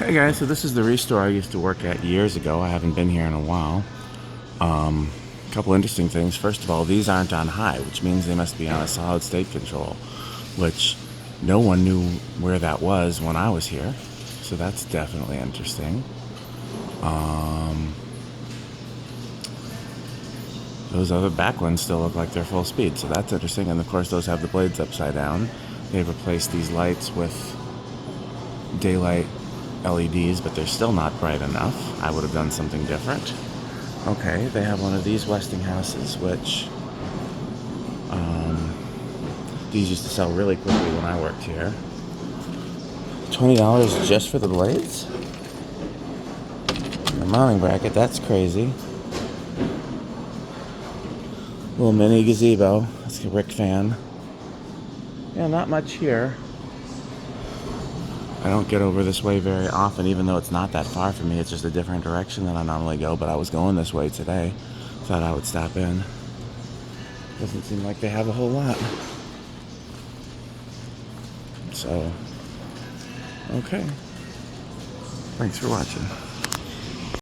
Hey guys, so this is the restore I used to work at years ago. I haven't been here in a while. A couple interesting things. First of all, these aren't on high, which means they must be on a solid state control, which no one knew where that was when I was here. So that's definitely interesting. Those other back ones still look like they're full speed, so that's interesting. And of course, those have the blades upside down. They've replaced these lights with daylight LEDs, but they're still not bright enough. I would have done something different. Okay, they have one of these Westinghouses, which these used to sell really quickly when I worked here. $20 just for the blades? The mounting bracket, that's crazy. Little mini gazebo. That's a Rick fan. Yeah, not much here. I don't get over this way very often, even though it's not that far from me. It's just a different direction than I normally go, but I was going this way today. Thought I would stop in. Doesn't seem like they have a whole lot. So, okay. Thanks for watching.